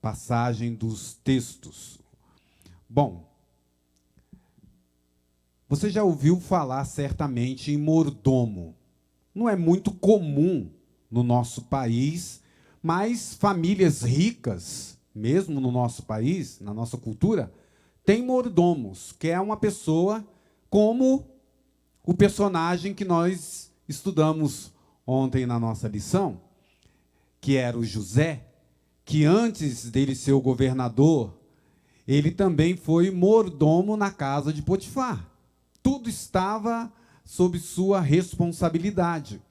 passagem dos textos. Bom, você já ouviu falar certamente em mordomo. Não é muito comum no nosso país, mas famílias ricas, mesmo no nosso país, na nossa cultura, têm mordomos, que é uma pessoa como o personagem que nós estudamos ontem na nossa lição, que era o José, que antes dele ser o governador, ele também foi mordomo na casa de Potifar. Tudo estava sob sua responsabilidade.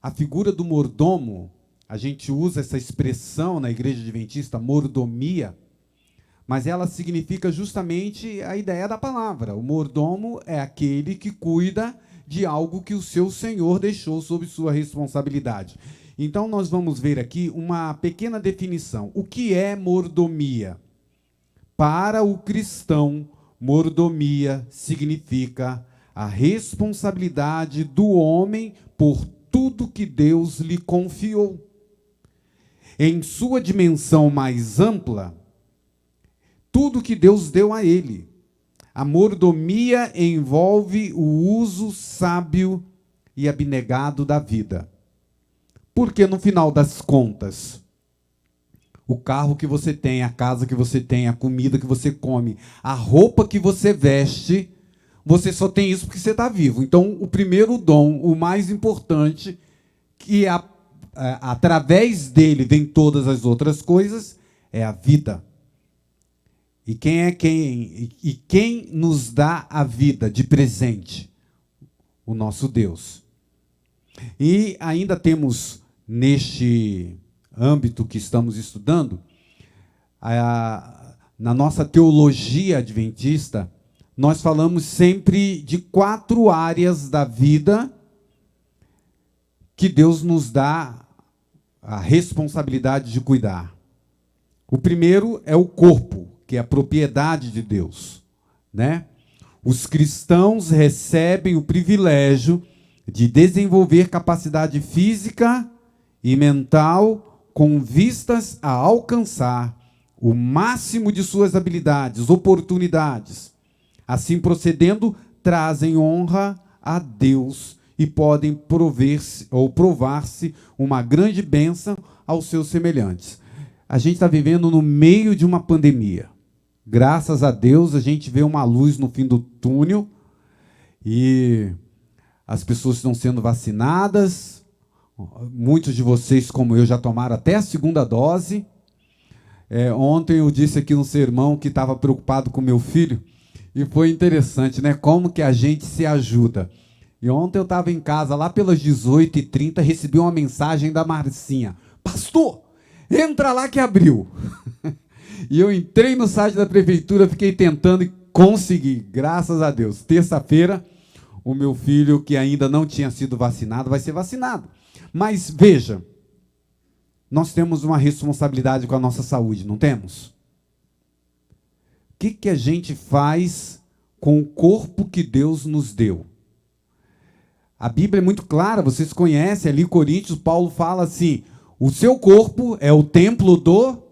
A figura do mordomo, a gente usa essa expressão na Igreja Adventista, mordomia, mas ela significa justamente a ideia da palavra. O mordomo é aquele que cuida de algo que o seu senhor deixou sob sua responsabilidade. Então, nós vamos ver aqui uma pequena definição. O que é mordomia? Para o cristão, mordomia significa a responsabilidade do homem por tudo que Deus lhe confiou. Em sua dimensão mais ampla, tudo que Deus deu a ele. A mordomia envolve o uso sábio e abnegado da vida. Porque, no final das contas, o carro que você tem, a casa que você tem, a comida que você come, a roupa que você veste, você só tem isso porque você está vivo. Então, o primeiro dom, o mais importante, que através dele vem todas as outras coisas, é a vida. E quem nos dá a vida de presente? O nosso Deus. E ainda temos, neste âmbito que estamos estudando, na nossa teologia adventista, nós falamos sempre de 4 áreas da vida que Deus nos dá a responsabilidade de cuidar. O primeiro é o corpo, que é a propriedade de Deus, né? Os cristãos recebem o privilégio de desenvolver capacidade física e mental com vistas a alcançar o máximo de suas habilidades, oportunidades. Assim procedendo, trazem honra a Deus e podem provar-se uma grande bênção aos seus semelhantes. A gente está vivendo no meio de uma pandemia. Graças a Deus, a gente vê uma luz no fim do túnel e as pessoas estão sendo vacinadas. Muitos de vocês, como eu, já tomaram até a 2ª dose. Ontem eu disse aqui no sermão que estava preocupado com meu filho e foi interessante, né? Como que a gente se ajuda. E ontem eu estava em casa, lá pelas 18h30, recebi uma mensagem da Marcinha. Pastor, entra lá que abriu. E eu entrei no site da prefeitura, fiquei tentando e consegui, graças a Deus. Terça-feira, o meu filho, que ainda não tinha sido vacinado, vai ser vacinado. Mas, veja, nós temos uma responsabilidade com a nossa saúde, não temos? O que a gente faz com o corpo que Deus nos deu? A Bíblia é muito clara, vocês conhecem, ali em Coríntios, Paulo fala assim, o seu corpo é o templo do...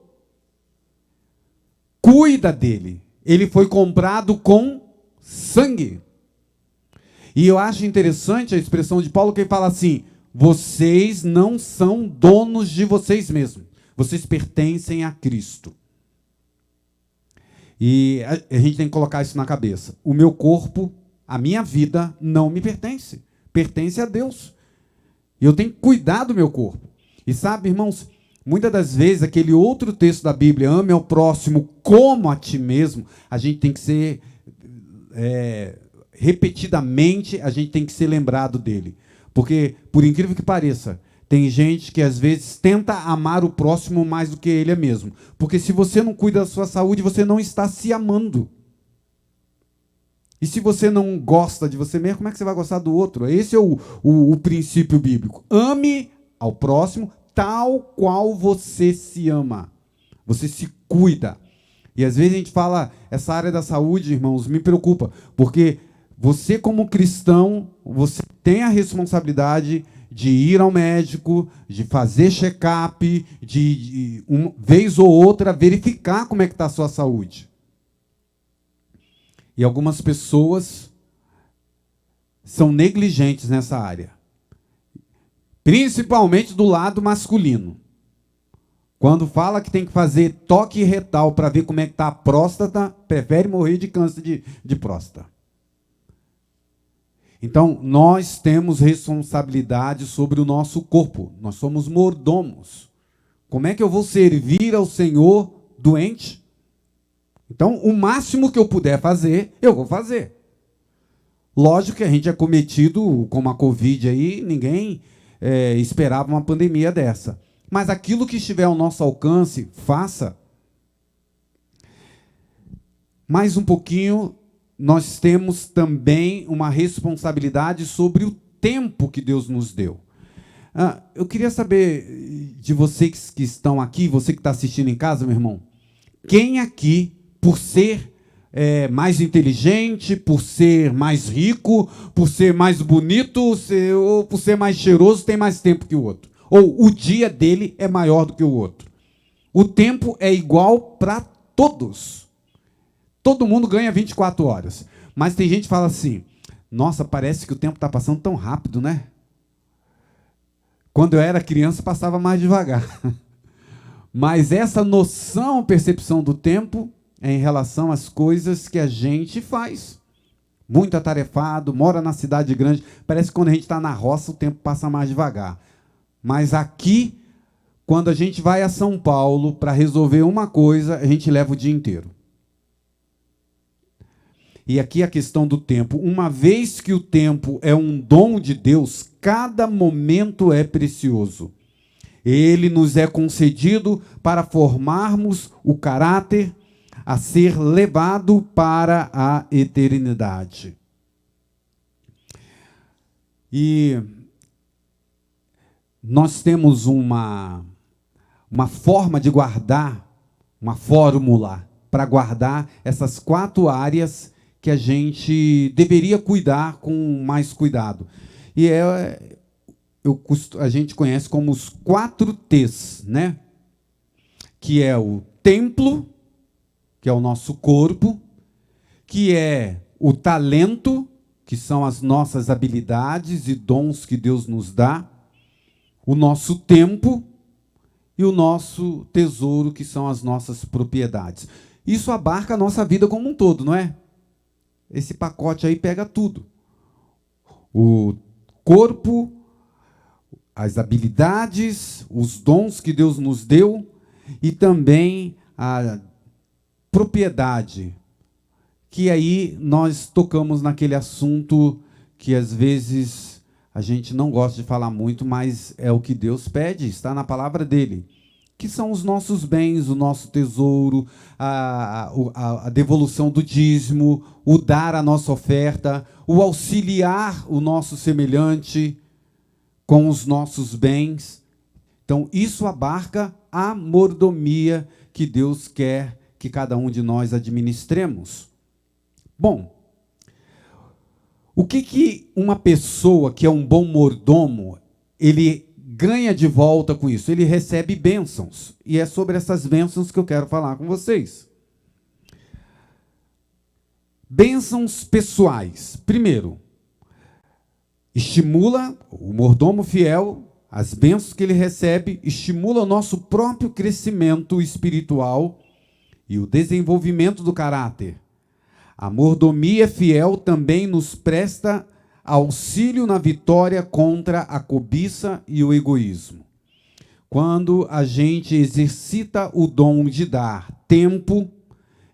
Cuida dele. Ele foi comprado com sangue. E eu acho interessante a expressão de Paulo, que ele fala assim, vocês não são donos de vocês mesmos. Vocês pertencem a Cristo. E a gente tem que colocar isso na cabeça. O meu corpo, a minha vida, não me pertence. Pertence a Deus. E eu tenho que cuidar do meu corpo. E sabe, irmãos, muitas das vezes, aquele outro texto da Bíblia, ame ao próximo como a ti mesmo, a gente tem que ser, repetidamente, a gente tem que ser lembrado dele. Porque, por incrível que pareça, tem gente que às vezes tenta amar o próximo mais do que ele mesmo. Porque se você não cuida da sua saúde, você não está se amando. E se você não gosta de você mesmo, como é que você vai gostar do outro? Esse é o princípio bíblico. Ame ao próximo tal qual você se ama. Você se cuida. E às vezes a gente fala, essa área da saúde, irmãos, me preocupa. Porque você, como cristão, você tem a responsabilidade de ir ao médico, de fazer check-up, de uma vez ou outra verificar como é que está a sua saúde. E algumas pessoas são negligentes nessa área, principalmente do lado masculino. Quando fala que tem que fazer toque retal para ver como é que está a próstata, prefere morrer de câncer de próstata. Então, nós temos responsabilidade sobre o nosso corpo. Nós somos mordomos. Como é que eu vou servir ao Senhor doente? Então, o máximo que eu puder fazer, eu vou fazer. Lógico que a gente é cometido, como a Covid aí, ninguém esperava uma pandemia dessa. Mas aquilo que estiver ao nosso alcance, faça. Mais um pouquinho, nós temos também uma responsabilidade sobre o tempo que Deus nos deu. Eu queria saber de vocês que estão aqui, você que está assistindo em casa, meu irmão, quem aqui, por ser mais inteligente, por ser mais rico, por ser mais bonito, ou por ser mais cheiroso, tem mais tempo que o outro? Ou o dia dele é maior do que o outro? O tempo é igual para todos. Todo mundo ganha 24 horas. Mas tem gente que fala assim, nossa, parece que o tempo está passando tão rápido, né? Quando eu era criança, passava mais devagar. Mas essa noção, percepção do tempo é em relação às coisas que a gente faz. Muito atarefado, mora na cidade grande. Parece que quando a gente está na roça, o tempo passa mais devagar. Mas aqui, quando a gente vai a São Paulo para resolver uma coisa, a gente leva o dia inteiro. E aqui a questão do tempo. Uma vez que o tempo é um dom de Deus, cada momento é precioso. Ele nos é concedido para formarmos o caráter a ser levado para a eternidade. E nós temos uma forma de guardar, uma fórmula para guardar essas 4 áreas que a gente deveria cuidar com mais cuidado. E a gente conhece como os 4 T's, né? Que é o templo, que é o nosso corpo, que é o talento, que são as nossas habilidades e dons que Deus nos dá, o nosso tempo e o nosso tesouro, que são as nossas propriedades. Isso abarca a nossa vida como um todo, não é? Esse pacote aí pega tudo. O corpo, as habilidades, os dons que Deus nos deu e também a propriedade, que aí nós tocamos naquele assunto que às vezes a gente não gosta de falar muito, mas é o que Deus pede, está na palavra dele, que são os nossos bens, o nosso tesouro, a devolução do dízimo, o dar a nossa oferta, o auxiliar o nosso semelhante com os nossos bens. Então, isso abarca a mordomia que Deus quer que cada um de nós administremos. Bom, o que uma pessoa que é um bom mordomo, ele ganha de volta com isso? Ele recebe bênçãos. E é sobre essas bênçãos que eu quero falar com vocês. Bênçãos pessoais. Primeiro, estimula o mordomo fiel, as bênçãos que ele recebe, estimula o nosso próprio crescimento espiritual e o desenvolvimento do caráter. A mordomia fiel também nos presta auxílio na vitória contra a cobiça e o egoísmo. Quando a gente exercita o dom de dar tempo,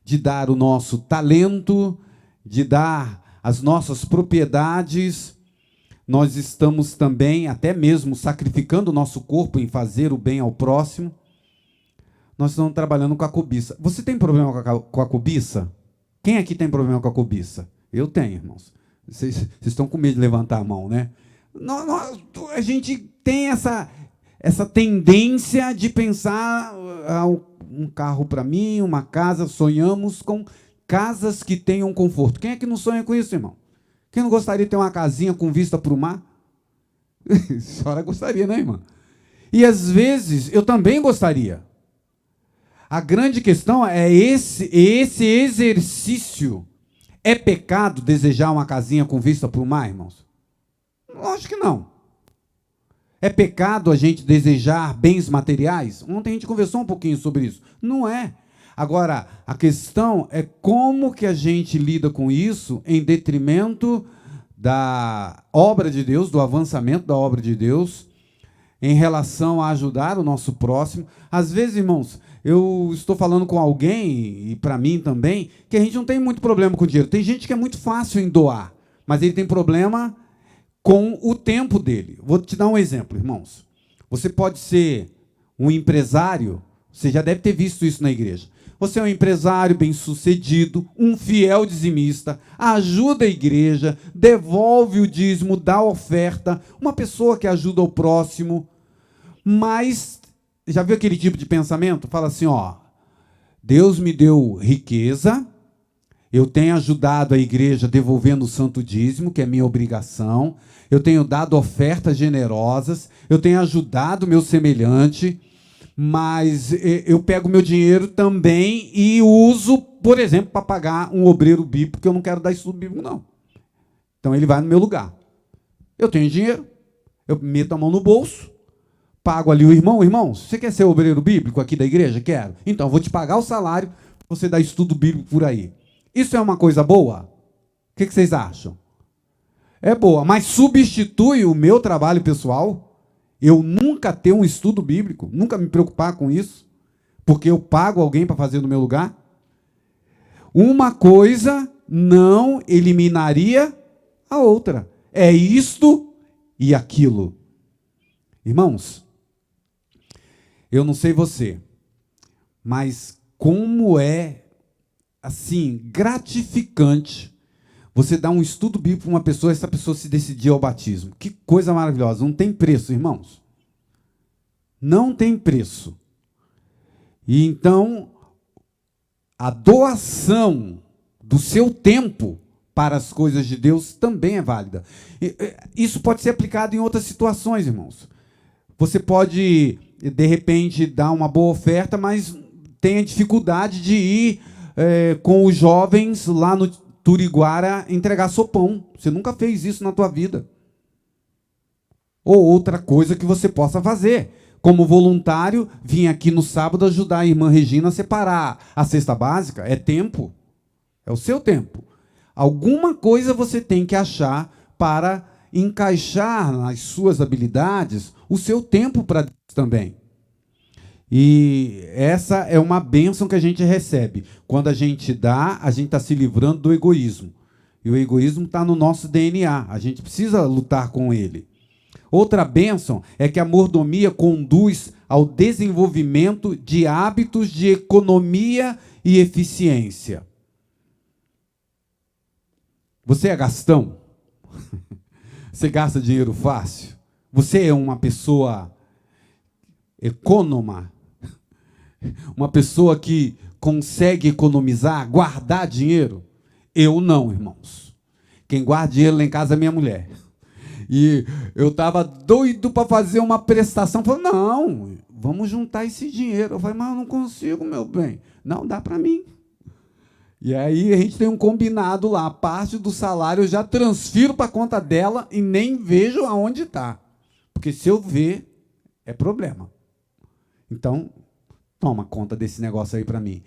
de dar o nosso talento, de dar as nossas propriedades, nós estamos também, até mesmo, sacrificando o nosso corpo em fazer o bem ao próximo. Nós estamos trabalhando com a cobiça. Você tem problema com a cobiça? Quem aqui tem problema com a cobiça? Eu tenho, irmãos. Vocês estão com medo de levantar a mão, né? A gente tem essa tendência de pensar um carro para mim, uma casa. Sonhamos com casas que tenham conforto. Quem é que não sonha com isso, irmão? Quem não gostaria de ter uma casinha com vista para o mar? A senhora gostaria, né, irmã? E às vezes eu também gostaria. A grande questão é esse exercício. É pecado desejar uma casinha com vista para o mar, irmãos? Lógico que não. É pecado a gente desejar bens materiais? Ontem a gente conversou um pouquinho sobre isso. Não é. Agora, a questão é como que a gente lida com isso em detrimento da obra de Deus, do avançamento da obra de Deus, em relação a ajudar o nosso próximo. Às vezes, irmãos, eu estou falando com alguém, e para mim também, que a gente não tem muito problema com dinheiro. Tem gente que é muito fácil em doar, mas ele tem problema com o tempo dele. Vou te dar um exemplo, irmãos. Você pode ser um empresário, você já deve ter visto isso na igreja. Você é um empresário bem-sucedido, um fiel dizimista, ajuda a igreja, devolve o dízimo, dá oferta, uma pessoa que ajuda o próximo, mas já viu aquele tipo de pensamento? Fala assim, ó, Deus me deu riqueza, eu tenho ajudado a igreja devolvendo o santo dízimo, que é minha obrigação, eu tenho dado ofertas generosas, eu tenho ajudado o meu semelhante, mas eu pego meu dinheiro também e uso, por exemplo, para pagar um obreiro bíblico, porque eu não quero dar estudo bíblico, não. Então ele vai no meu lugar. Eu tenho dinheiro, eu meto a mão no bolso, pago ali o irmão. Irmão, você quer ser obreiro bíblico aqui da igreja? Quero. Então, eu vou te pagar o salário para você dar estudo bíblico por aí. Isso é uma coisa boa? O que vocês acham? É boa, mas substitui o meu trabalho pessoal? Eu nunca ter um estudo bíblico, nunca me preocupar com isso, porque eu pago alguém para fazer no meu lugar? Uma coisa não eliminaria a outra. É isto e aquilo. Irmãos, eu não sei você, mas como é, assim, gratificante você dar um estudo bíblico para uma pessoa e essa pessoa se decidir ao batismo. Que coisa maravilhosa. Não tem preço, irmãos. Não tem preço. E então, a doação do seu tempo para as coisas de Deus também é válida. Isso pode ser aplicado em outras situações, irmãos. Você pode, de repente, dar uma boa oferta, mas tenha dificuldade de ir com os jovens lá no Turiguara entregar sopão. Você nunca fez isso na tua vida. Ou outra coisa que você possa fazer. Como voluntário, vim aqui no sábado ajudar a irmã Regina a separar a cesta básica. É tempo. É o seu tempo. Alguma coisa você tem que achar para encaixar nas suas habilidades o seu tempo para Deus também. E essa é uma bênção que a gente recebe. Quando a gente dá, a gente está se livrando do egoísmo. E o egoísmo está no nosso DNA. A gente precisa lutar com ele. Outra bênção é que a mordomia conduz ao desenvolvimento de hábitos de economia e eficiência. Você é gastão? Você gasta dinheiro fácil? Você é uma pessoa econômica? Uma pessoa que consegue economizar, guardar dinheiro? Eu não, irmãos. Quem guarda dinheiro lá em casa é minha mulher. E eu estava doido para fazer uma prestação. Falei, não, vamos juntar esse dinheiro. Eu falei, mas eu não consigo, meu bem. Não, dá para mim. E aí a gente tem um combinado lá. A parte do salário eu já transfiro para a conta dela e nem vejo aonde está. Porque se eu ver, é problema. Então, toma conta desse negócio aí para mim.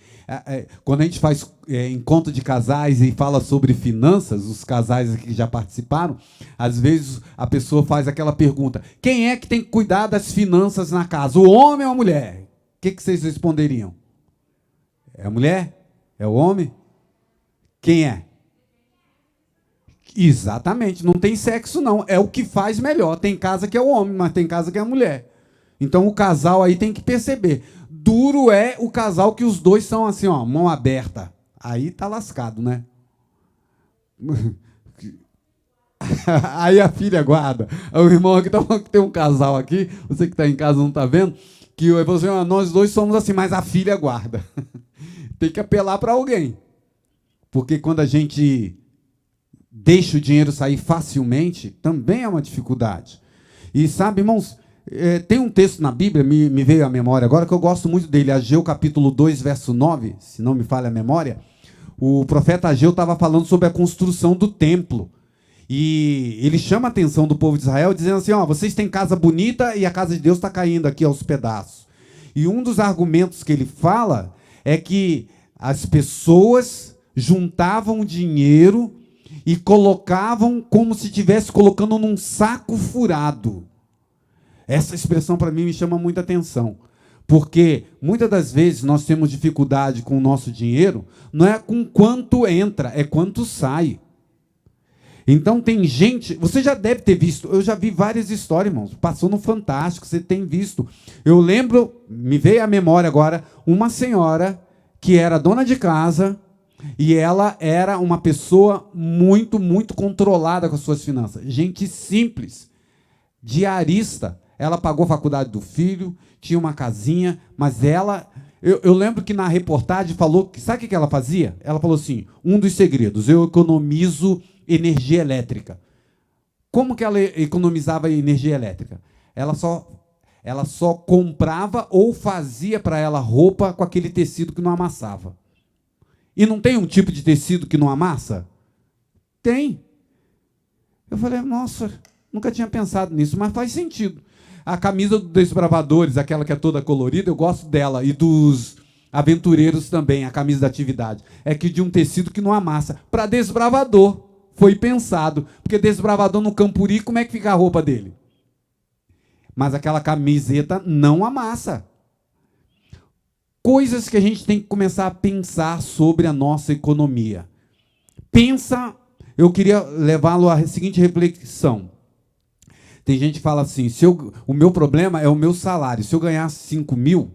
Quando a gente faz encontro de casais e fala sobre finanças, os casais aqui que já participaram, às vezes a pessoa faz aquela pergunta, quem é que tem que cuidar das finanças na casa, o homem ou a mulher? O que vocês responderiam? É a mulher? É o homem? Quem é? Exatamente, não tem sexo não, é o que faz melhor. Tem casa que é o homem, mas tem casa que é a mulher. Então o casal aí tem que perceber. Duro é o casal que os dois são assim, ó, mão aberta. Aí tá lascado, né? Aí a filha guarda. O irmão aqui tá falando que tem um casal aqui, você que está em casa não está vendo, que eu falei assim, ó, nós dois somos assim, mas a filha guarda. Tem que apelar para alguém. Porque quando a gente deixa o dinheiro sair facilmente, também é uma dificuldade. E sabe, irmãos, tem um texto na Bíblia, me veio à memória agora, que eu gosto muito dele, Ageu capítulo 2, verso 9, se não me falha a memória. O profeta Ageu estava falando sobre a construção do templo. E ele chama a atenção do povo de Israel, dizendo assim, ó, vocês têm casa bonita e a casa de Deus está caindo aqui aos pedaços. E um dos argumentos que ele fala é que as pessoas juntavam dinheiro e colocavam como se estivesse colocando num saco furado. Essa expressão para mim me chama muita atenção. Porque muitas das vezes nós temos dificuldade com o nosso dinheiro, não é com quanto entra, é quanto sai. Então tem gente, você já deve ter visto, eu já vi várias histórias, irmãos, passou no Fantástico, você tem visto. Eu lembro, me veio à memória agora, uma senhora que era dona de casa e ela era uma pessoa muito, muito controlada com as suas finanças. Gente simples, diarista. Ela pagou a faculdade do filho, tinha uma casinha, mas ela... Eu lembro que na reportagem falou... que sabe o que ela fazia? Ela falou assim, um dos segredos, eu economizo energia elétrica. Como que ela economizava energia elétrica? Ela só comprava ou fazia para ela roupa com aquele tecido que não amassava. E não tem um tipo de tecido que não amassa? Tem. Eu falei, nossa, nunca tinha pensado nisso, mas faz sentido. A camisa dos Desbravadores, aquela que é toda colorida, eu gosto dela. E dos Aventureiros também, a camisa da Atividade. É que de um tecido que não amassa. Para desbravador, foi pensado. Porque desbravador no Campuri, como é que fica a roupa dele? Mas aquela camiseta não amassa. Coisas que a gente tem que começar a pensar sobre a nossa economia. Pensa, eu queria levá-lo à seguinte reflexão. Tem gente que fala assim, o meu problema é o meu salário. Se eu ganhasse 5 mil,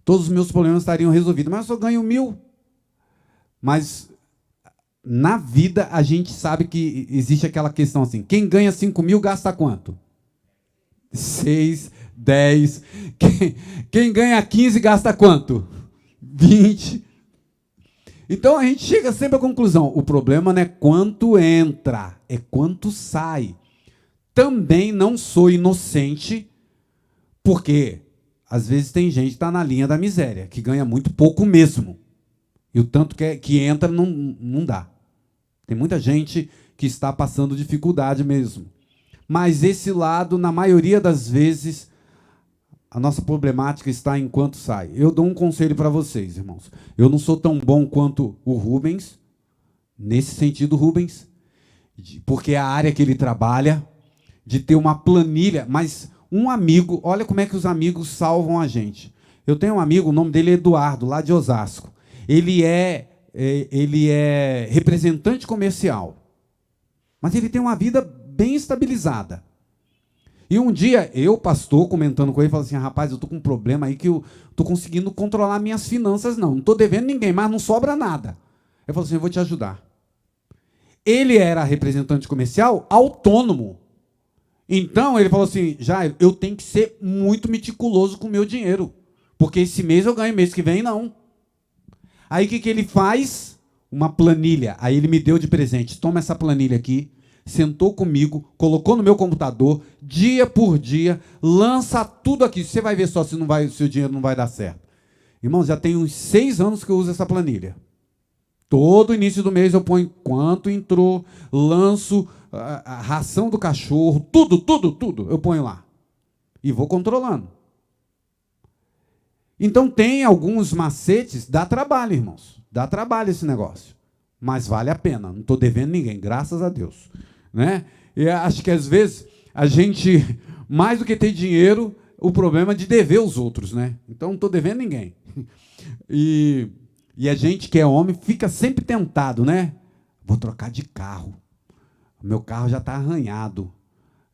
todos os meus problemas estariam resolvidos. Mas eu só ganho 1.000. Mas na vida a gente sabe que existe aquela questão assim, quem ganha 5 mil gasta quanto? 6, 10. Quem ganha 15 gasta quanto? 20. Então a gente chega sempre à conclusão, o problema não é quanto entra, é quanto sai. Também não sou inocente, porque às vezes tem gente que está na linha da miséria, que ganha muito pouco mesmo. E o tanto que entra não dá. Tem muita gente que está passando dificuldade mesmo. Mas esse lado, na maioria das vezes, a nossa problemática está em quanto sai. Eu dou um conselho para vocês, irmãos. Eu não sou tão bom quanto o Rubens, nesse sentido, Rubens, porque é a área que ele trabalha, de ter uma planilha, mas um amigo, olha como é que os amigos salvam a gente. Eu tenho um amigo, o nome dele é Eduardo, lá de Osasco. Ele é representante comercial, mas ele tem uma vida bem estabilizada. E um dia, eu, pastor, comentando com ele, falei assim, rapaz, eu estou com um problema aí que eu estou conseguindo controlar minhas finanças, não estou devendo ninguém, mas não sobra nada. Eu falei assim, eu vou te ajudar. Ele era representante comercial autônomo. Então, ele falou assim, Jairo, eu tenho que ser muito meticuloso com o meu dinheiro, porque esse mês eu ganho, mês que vem não. Aí o que ele faz? Uma planilha. Aí ele me deu de presente, toma essa planilha aqui, sentou comigo, colocou no meu computador, dia por dia, lança tudo aqui. Você vai ver só se o seu dinheiro não vai dar certo. Irmãos, já tem uns 6 anos que eu uso essa planilha. Todo início do mês eu ponho quanto entrou, lanço a ração do cachorro, tudo eu ponho lá. E vou controlando. Então tem alguns macetes, dá trabalho, irmãos. Dá trabalho esse negócio. Mas vale a pena, não estou devendo ninguém, graças a Deus. Né? E acho que às vezes a gente, mais do que ter dinheiro, o problema é de dever os outros. Né? Então não estou devendo ninguém. E a gente que é homem fica sempre tentado, né? Vou trocar de carro. Meu carro já está arranhado.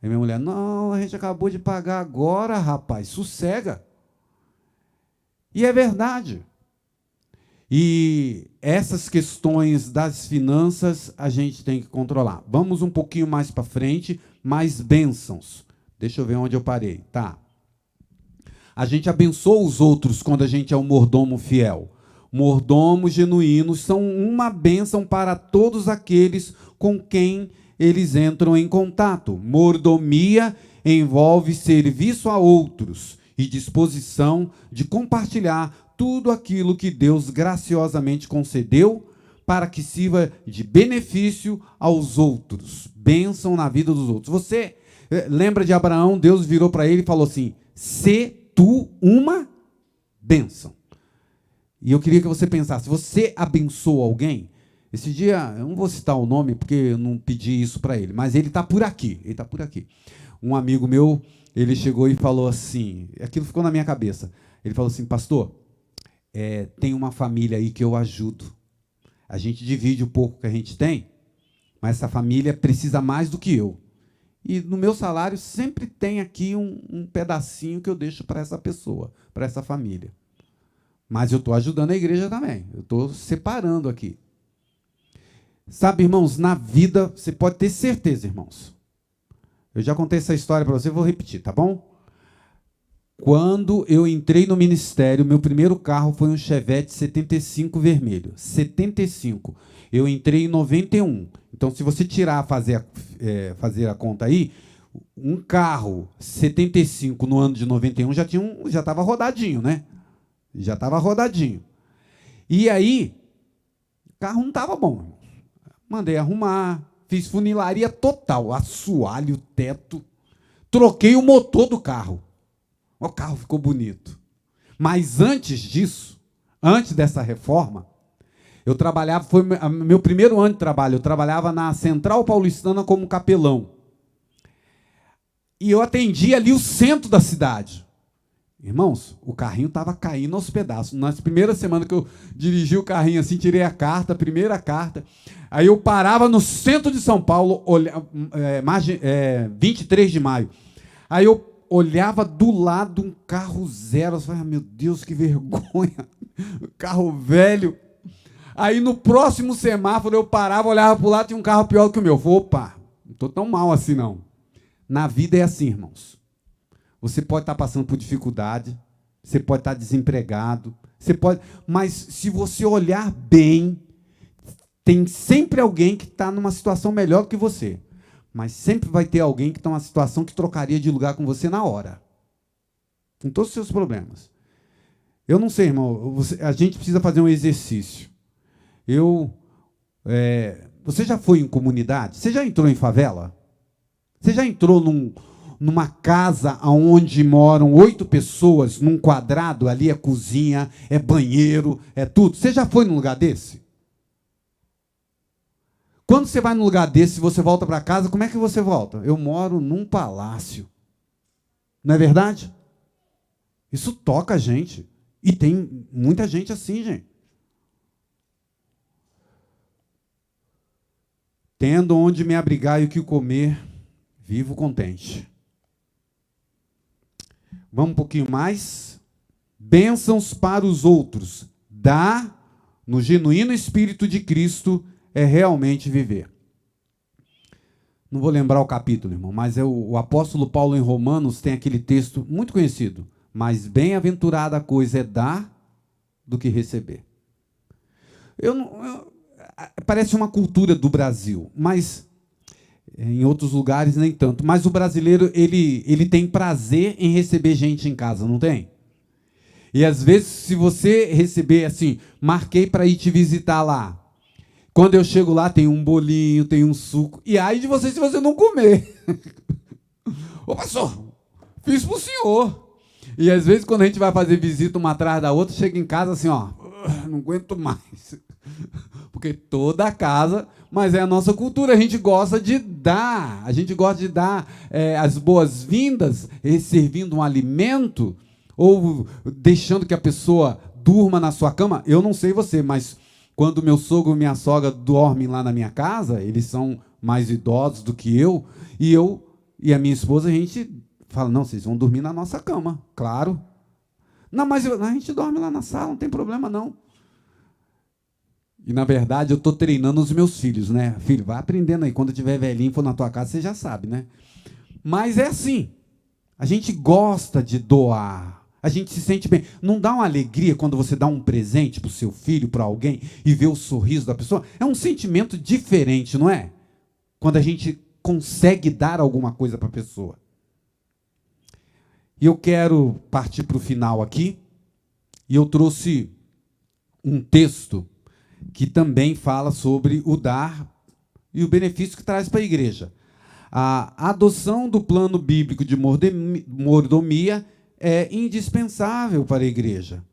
Aí minha mulher, não, a gente acabou de pagar agora, rapaz, sossega. E é verdade. E essas questões das finanças a gente tem que controlar. Vamos um pouquinho mais para frente, mais bênçãos. Deixa eu ver onde eu parei. Tá. A gente abençoa os outros quando a gente é um mordomo fiel. Mordomos genuínos são uma bênção para todos aqueles com quem eles entram em contato. Mordomia envolve serviço a outros e disposição de compartilhar tudo aquilo que Deus graciosamente concedeu para que sirva de benefício aos outros, bênção na vida dos outros. Você lembra de Abraão? Deus virou para ele e falou assim: "Sê tu uma bênção". E eu queria que você pensasse, você abençoa alguém? Esse dia, eu não vou citar o nome, porque eu não pedi isso para ele, mas ele está por aqui, ele está por aqui. Um amigo meu, ele chegou e falou assim, aquilo ficou na minha cabeça, ele falou assim: "Pastor, tem uma família aí que eu ajudo. A gente divide o pouco que a gente tem, mas essa família precisa mais do que eu. E no meu salário sempre tem aqui um pedacinho que eu deixo para essa pessoa, para essa família. Mas eu estou ajudando a igreja também, eu estou separando aqui." Sabe, irmãos, na vida, você pode ter certeza, irmãos. Eu já contei essa história para você, vou repetir, tá bom? Quando eu entrei no ministério, meu primeiro carro foi um Chevette 75 vermelho. 75. Eu entrei em 91. Então, se você tirar, fazer a conta aí, um carro 75 no ano de 91 já estava rodadinho, né? Já estava rodadinho. E aí, o carro não estava bom. Mandei arrumar, fiz funilaria total, assoalho, teto, troquei o motor do carro. O carro ficou bonito. Mas antes disso, antes dessa reforma, eu trabalhava, foi meu primeiro ano de trabalho, eu trabalhava na Central Paulistana como capelão. E eu atendia ali o centro da cidade. Irmãos, o carrinho estava caindo aos pedaços. Nas primeiras semanas que eu dirigi o carrinho assim, tirei a carta, a primeira carta. Aí eu parava no centro de São Paulo, 23 de maio. Aí eu olhava do lado um carro zero. Eu falei: meu Deus, que vergonha. Carro velho. Aí no próximo semáforo eu parava, olhava para o lado, tinha um carro pior do que o meu. Eu falei: opa, não estou tão mal assim não. Na vida é assim, irmãos. Você pode estar passando por dificuldade, você pode estar desempregado, mas se você olhar bem, tem sempre alguém que está numa situação melhor do que você. Mas sempre vai ter alguém que está numa situação que trocaria de lugar com você na hora. Com todos os seus problemas. Eu não sei, irmão, a gente precisa fazer um exercício. Você já foi em comunidade? Você já entrou em favela? Você já entrou numa casa onde moram 8 pessoas, num quadrado, ali é cozinha, é banheiro, é tudo? Você já foi num lugar desse? Quando você vai num lugar desse, você volta para casa, como é que você volta? Eu moro num palácio. Não é verdade? Isso toca a gente. E tem muita gente assim, gente. Tendo onde me abrigar e o que comer, vivo contente. Vamos um pouquinho mais. Bênçãos para os outros. Dar no genuíno Espírito de Cristo é realmente viver. Não vou lembrar o capítulo, irmão, mas o apóstolo Paulo em Romanos tem aquele texto muito conhecido. Mas bem-aventurada a coisa é dar do que receber. Parece uma cultura do Brasil, mas em outros lugares nem tanto. Mas o brasileiro, ele tem prazer em receber gente em casa, não tem? E às vezes, se você receber assim, marquei para ir te visitar lá. Quando eu chego lá, tem um bolinho, tem um suco. E aí de você se você não comer. Ô, pastor, fiz para o senhor. E às vezes, quando a gente vai fazer visita uma atrás da outra, chega em casa assim, ó, não aguento mais. Porque toda a casa, mas é a nossa cultura, a gente gosta de dar. A gente gosta de dar as boas-vindas, servindo um alimento, ou deixando que a pessoa durma na sua cama. Eu não sei você, mas quando meu sogro e minha sogra dormem lá na minha casa, eles são mais idosos do que eu e a minha esposa, a gente fala: não, vocês vão dormir na nossa cama, claro. Não, mas a gente dorme lá na sala, não tem problema não. E, na verdade, eu estou treinando os meus filhos, né? Filho, vai aprendendo aí, quando tiver velhinho e for na tua casa, você já sabe, né? Mas é assim, a gente gosta de doar. A gente se sente bem. Não dá uma alegria quando você dá um presente para o seu filho, para alguém, e vê o sorriso da pessoa? É um sentimento diferente, não é? Quando a gente consegue dar alguma coisa para a pessoa. E eu quero partir para o final aqui, e eu trouxe um texto que também fala sobre o dar e o benefício que traz para a igreja. A adoção do plano bíblico de mordomia é indispensável para a igreja.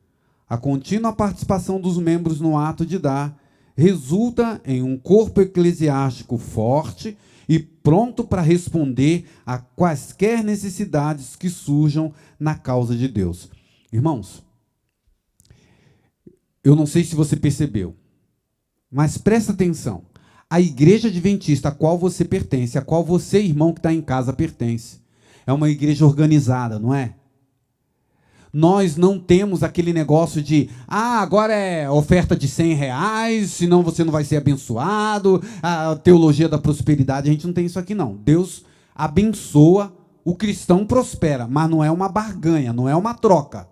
A contínua participação dos membros no ato de dar resulta em um corpo eclesiástico forte e pronto para responder a quaisquer necessidades que surjam na causa de Deus. Irmãos, eu não sei se você percebeu, mas presta atenção. A igreja adventista a qual você pertence, a qual você, irmão que está em casa, pertence, é uma igreja organizada, não é? Nós não temos aquele negócio de, agora é oferta de R$100, senão você não vai ser abençoado, a teologia da prosperidade, a gente não tem isso aqui não. Deus abençoa, o cristão prospera, mas não é uma barganha, não é uma troca.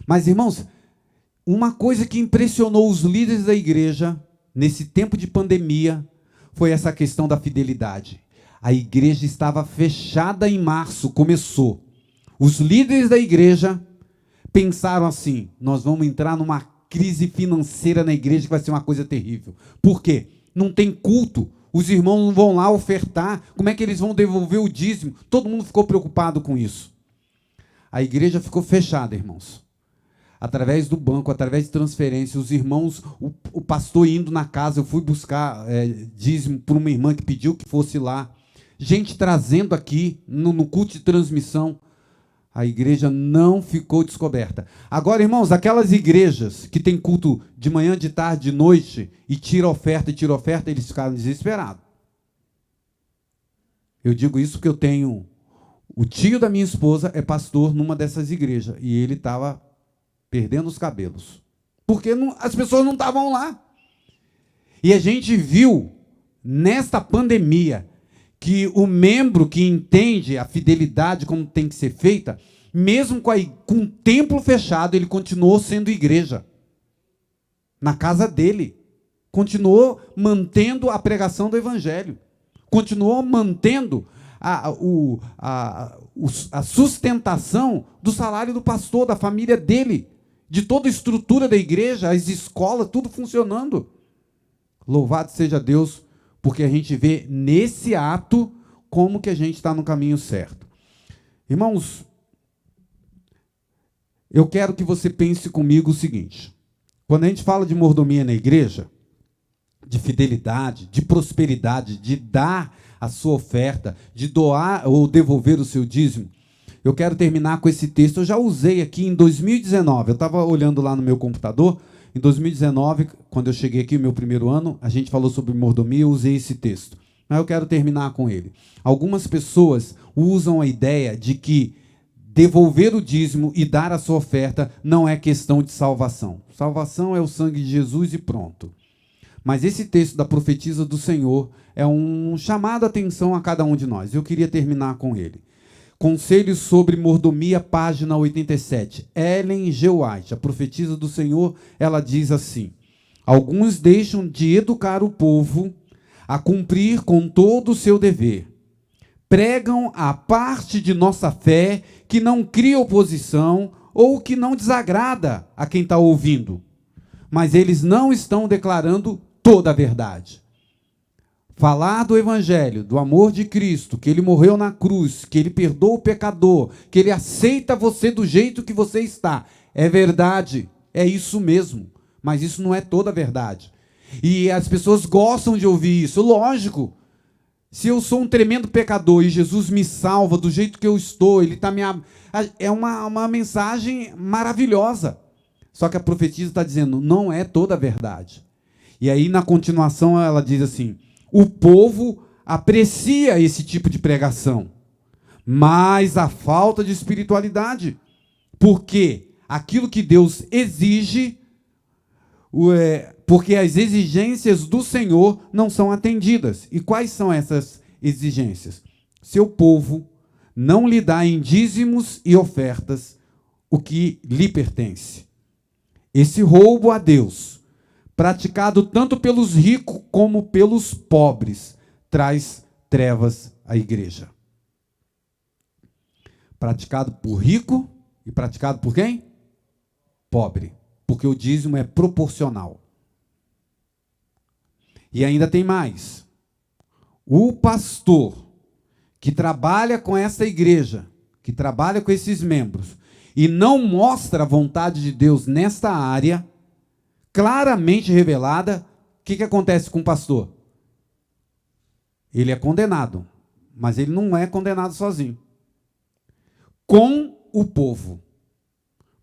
Mas, irmãos, uma coisa que impressionou os líderes da igreja, nesse tempo de pandemia, foi essa questão da fidelidade. A igreja estava fechada em março, começou. Os líderes da igreja pensaram assim, nós vamos entrar numa crise financeira na igreja que vai ser uma coisa terrível. Por quê? Não tem culto, os irmãos não vão lá ofertar, como é que eles vão devolver o dízimo? Todo mundo ficou preocupado com isso. A igreja ficou fechada, irmãos. Através do banco, através de transferência, os irmãos, o pastor indo na casa, eu fui buscar dízimo por uma irmã que pediu que fosse lá, gente trazendo aqui, no culto de transmissão, a igreja não ficou descoberta. Agora, irmãos, aquelas igrejas que tem culto de manhã, de tarde, de noite, e tira oferta, eles ficaram desesperados. Eu digo isso porque eu tenho... O tio da minha esposa é pastor numa dessas igrejas, e ele estava perdendo os cabelos. Porque as pessoas não estavam lá. E a gente viu, nesta pandemia, que o membro que entende a fidelidade como tem que ser feita, mesmo com o templo fechado, ele continuou sendo igreja. Na casa dele. Continuou mantendo a pregação do evangelho. Continuou mantendo a sustentação do salário do pastor, da família dele, de toda a estrutura da igreja, as escolas, tudo funcionando. Louvado seja Deus, porque a gente vê nesse ato como que a gente está no caminho certo. Irmãos, eu quero que você pense comigo o seguinte. Quando a gente fala de mordomia na igreja, de fidelidade, de prosperidade, de dar a sua oferta, de doar ou devolver o seu dízimo, eu quero terminar com esse texto. Eu já usei aqui em 2019, eu estava olhando lá no meu computador. Em 2019, quando eu cheguei aqui, no meu primeiro ano, a gente falou sobre mordomia, eu usei esse texto. Mas eu quero terminar com ele. Algumas pessoas usam a ideia de que devolver o dízimo e dar a sua oferta não é questão de salvação. Salvação é o sangue de Jesus e pronto. Mas esse texto da profetisa do Senhor é um chamado a atenção a cada um de nós. Eu queria terminar com ele. Conselhos sobre mordomia, página 87. Ellen G. White, a profetisa do Senhor, ela diz assim: alguns deixam de educar o povo a cumprir com todo o seu dever. Pregam a parte de nossa fé que não cria oposição ou que não desagrada a quem está ouvindo. Mas eles não estão declarando toda a verdade. Falar do evangelho, do amor de Cristo, que ele morreu na cruz, que ele perdoa o pecador, que ele aceita você do jeito que você está, é verdade, é isso mesmo, mas isso não é toda a verdade. E as pessoas gostam de ouvir isso, lógico. Se eu sou um tremendo pecador e Jesus me salva do jeito que eu estou, ele está é uma mensagem maravilhosa. Só que a profetisa está dizendo, não é toda a verdade. E aí, na continuação, ela diz assim: o povo aprecia esse tipo de pregação, mas a falta de espiritualidade, porque aquilo que Deus exige, porque as exigências do Senhor não são atendidas. E quais são essas exigências? Seu povo não lhe dá em dízimos e ofertas o que lhe pertence. Esse roubo a Deus, praticado tanto pelos ricos como pelos pobres, traz trevas à igreja. praticado por rico e praticado por quem? Pobre. Porque o dízimo é proporcional. E ainda tem mais. O pastor que trabalha com essa igreja, que trabalha com esses membros, e não mostra a vontade de Deus nesta área, claramente revelada, o que acontece com o pastor? Ele é condenado, mas ele não é condenado sozinho. Com o povo,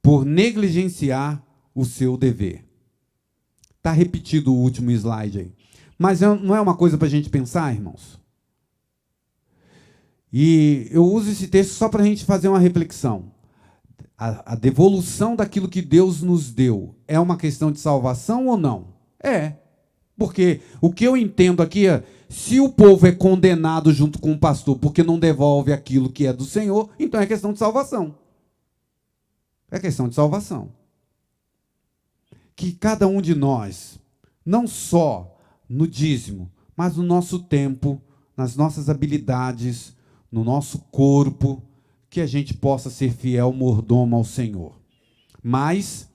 por negligenciar o seu dever. Está repetido o último slide aí. Mas não é uma coisa para a gente pensar, irmãos? E eu uso esse texto só para a gente fazer uma reflexão. A devolução daquilo que Deus nos deu é uma questão de salvação ou não? É. Porque o que eu entendo aqui é, se o povo é condenado junto com o pastor porque não devolve aquilo que é do Senhor, então é questão de salvação. É questão de salvação. Que cada um de nós, não só no dízimo, mas no nosso tempo, nas nossas habilidades, no nosso corpo, que a gente possa ser fiel mordomo ao Senhor. Mas,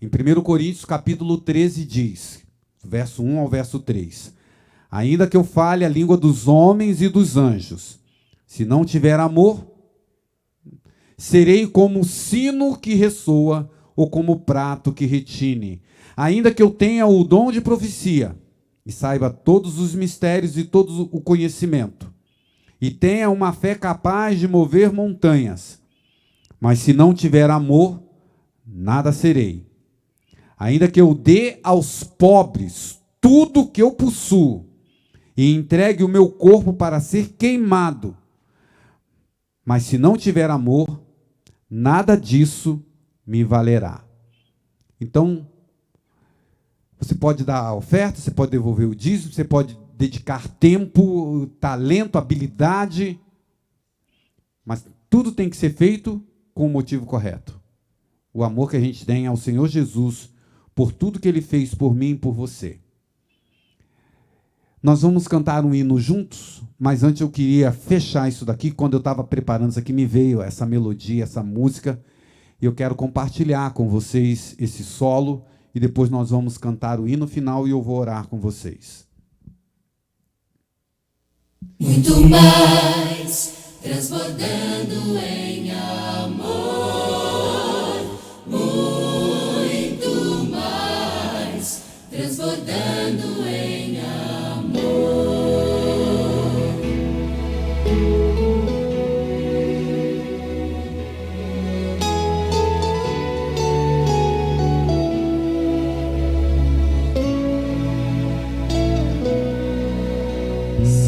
em 1 Coríntios, capítulo 13, diz, verso 1 ao verso 3, ainda que eu fale a língua dos homens e dos anjos, se não tiver amor, serei como o sino que ressoa, ou como o prato que retine. Ainda que eu tenha o dom de profecia, e saiba todos os mistérios e todo o conhecimento, e tenha uma fé capaz de mover montanhas, mas se não tiver amor, nada serei. Ainda que eu dê aos pobres tudo que eu possuo, e entregue o meu corpo para ser queimado, mas se não tiver amor, nada disso me valerá. Então, você pode dar a oferta, você pode devolver o dízimo, você pode dedicar tempo, talento, habilidade, mas tudo tem que ser feito com o motivo correto. O amor que a gente tem ao Senhor Jesus, por tudo que Ele fez por mim e por você. Nós vamos cantar um hino juntos, mas antes eu queria fechar isso daqui. Quando eu estava preparando isso aqui, me veio essa melodia, essa música, e eu quero compartilhar com vocês esse solo, e depois nós vamos cantar o hino final e eu vou orar com vocês. Muito mais, transbordando em amor, muito mais, transbordando em amor.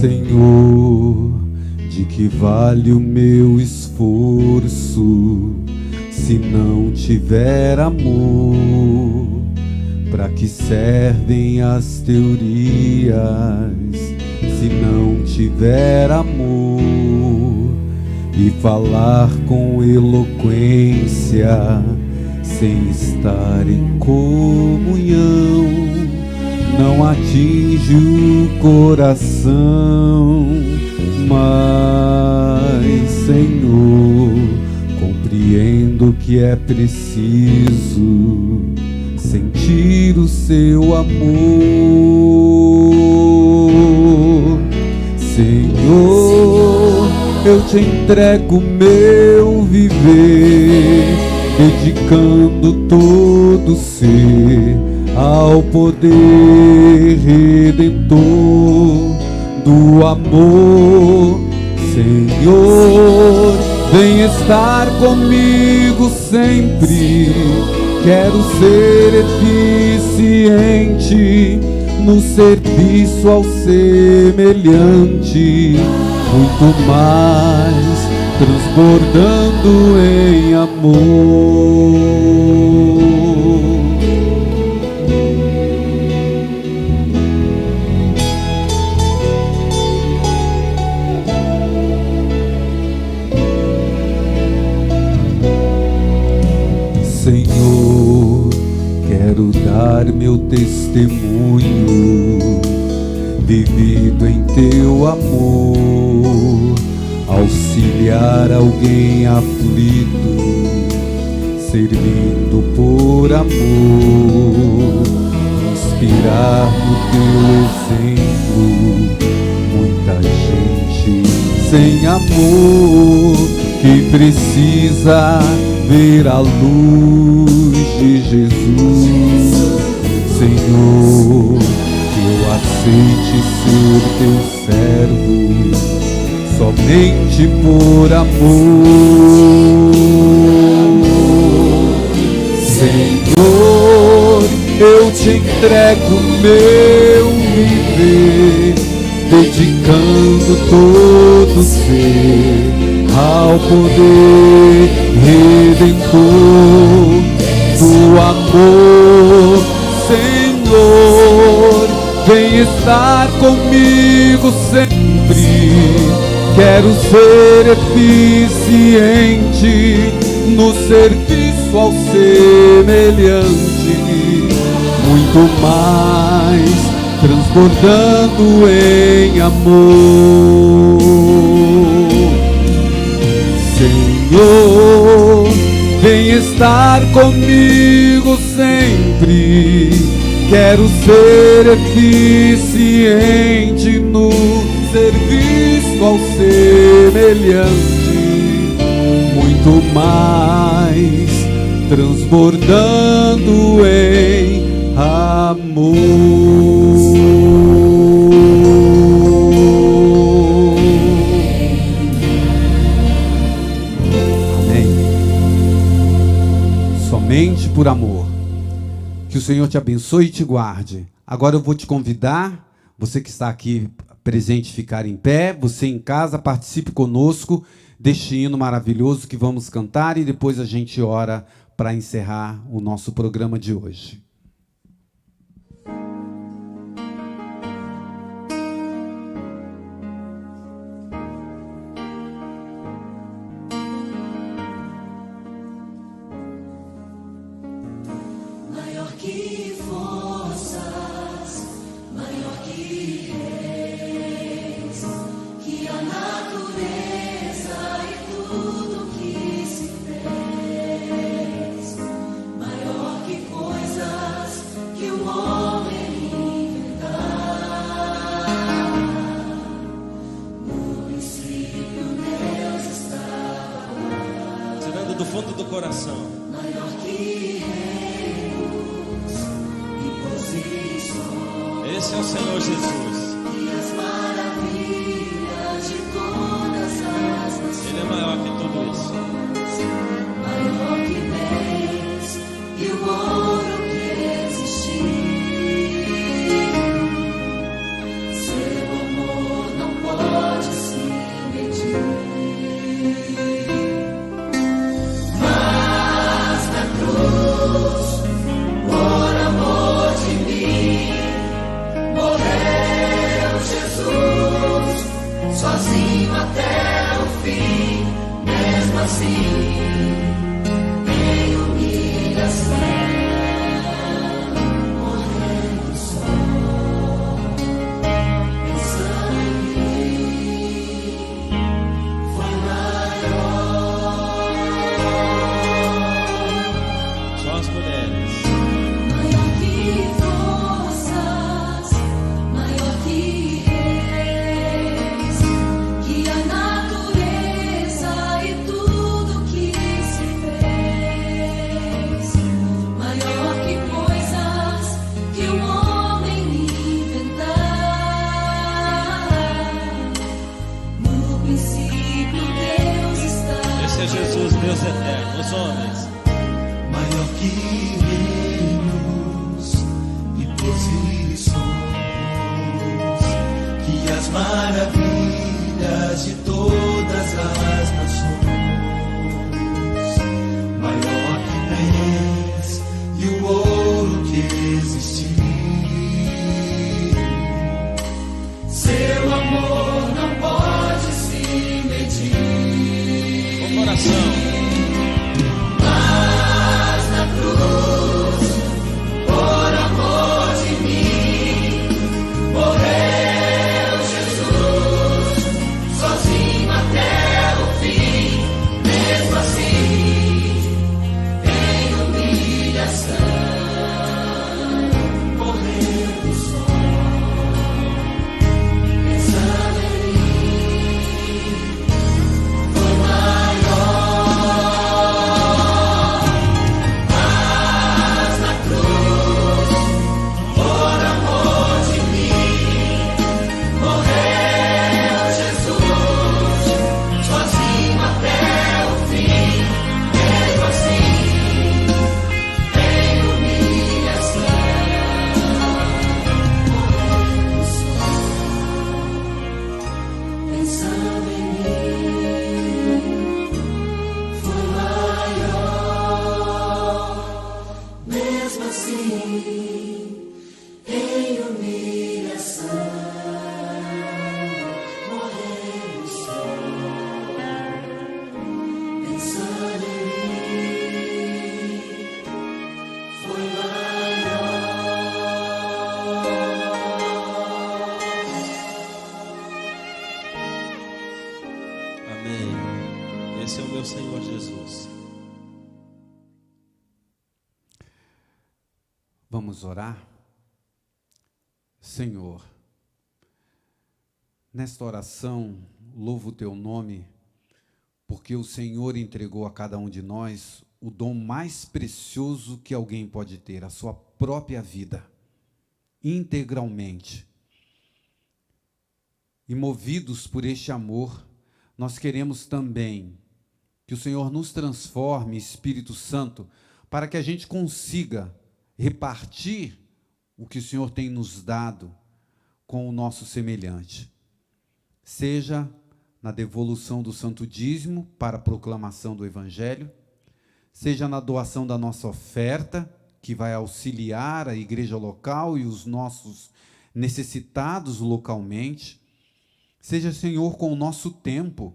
Senhor, de que vale o meu esforço se não tiver amor? Para que servem as teorias se não tiver amor? E falar com eloquência sem estar em comunhão não atinge o coração, mas, Senhor, compreendo que é preciso sentir o seu amor. Senhor, eu te entrego meu viver, dedicando todo ser ao poder redentor do amor. Senhor, vem estar comigo sempre. Quero ser eficiente no serviço ao semelhante, muito mais, transbordando em amor. Senhor, quero dar meu testemunho, vivido em teu amor, auxiliar alguém aflito, servindo por amor, inspirar no teu exemplo muita gente sem amor, que precisa ver a luz de Jesus. Senhor, que eu aceite ser teu servo somente por amor. Senhor, eu te entrego meu viver, dedicando todo ser ao poder redentor do amor. Senhor, vem estar comigo sempre. Quero ser eficiente no serviço ao semelhante, muito mais transbordando em amor. Senhor, vem estar comigo sempre. Quero ser eficiente no serviço ao semelhante, muito mais transbordando em amor. Amém. Somente por amor. Que o Senhor te abençoe e te guarde. Agora eu vou te convidar, você que está aqui presente, ficar em pé. Você em casa, participe conosco deste hino maravilhoso que vamos cantar e depois a gente ora para encerrar o nosso programa de hoje. Maior que forças, maior que reis, que a natureza e tudo que se fez, maior que coisas que o homem inventar. No princípio Deus estava lá, tirando do fundo do coração. maior que Esse é o Senhor Jesus. e as maravilhas de todas as nações. Ele é maior que tudo isso. Maior que bens e o ouro que existir. Seu amor não pode se medir. Mas na cruz, por amor de mim, morreu Jesus, sozinho até o fim. Mesmo assim, em humilhação, morrendo só, pensando em mim, foi maior. Só as mulheres. Maior que forças, maior que reis, que a natureza e tudo que se fez, maior que coisas que o homem inventar. No princípio Deus está. Esse é Jesus, Deus eterno. Os homens. Maior que reinos e posições, que as maravilhas de todas as nações, maior que bens e o ouro que existir. Seu amor não pode se medir. Com coração. Mas na cruz, por amor de mim, morreu Jesus, meu Senhor Jesus. Vamos orar? Senhor, nesta oração, louvo o teu nome, porque o Senhor entregou a cada um de nós o dom mais precioso que alguém pode ter, a sua própria vida, integralmente. E movidos por este amor, nós queremos também que o Senhor nos transforme, Espírito Santo, para que a gente consiga repartir o que o Senhor tem nos dado com o nosso semelhante. Seja na devolução do santo dízimo para a proclamação do Evangelho, seja na doação da nossa oferta, que vai auxiliar a igreja local e os nossos necessitados localmente, seja, Senhor, com o nosso tempo.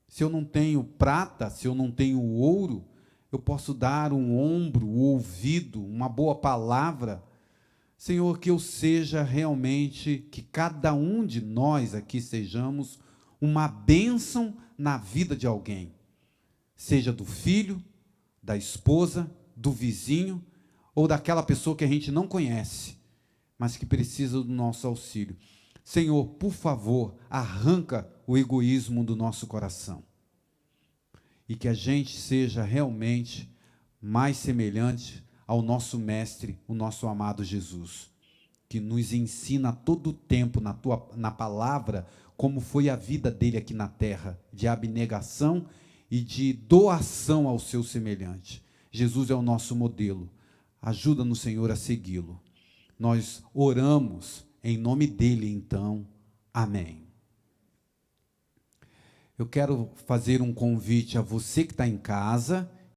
Se eu não tenho prata, se eu não tenho ouro, eu posso dar um ombro, um ouvido, uma boa palavra. Senhor, que eu seja realmente, que cada um de nós aqui sejamos uma bênção na vida de alguém, seja do filho, da esposa, do vizinho, ou daquela pessoa que a gente não conhece, mas que precisa do nosso auxílio. Senhor, por favor, arranca o egoísmo do nosso coração, e que a gente seja realmente mais semelhante ao nosso Mestre, o nosso amado Jesus, que nos ensina todo o tempo na palavra como foi a vida dele aqui na terra, de abnegação e de doação ao seu semelhante. Jesus é o nosso modelo. Ajuda-nos, Senhor, a segui-lo. Nós oramos em nome dele, então. Amém. Eu quero fazer um convite a você que está em casa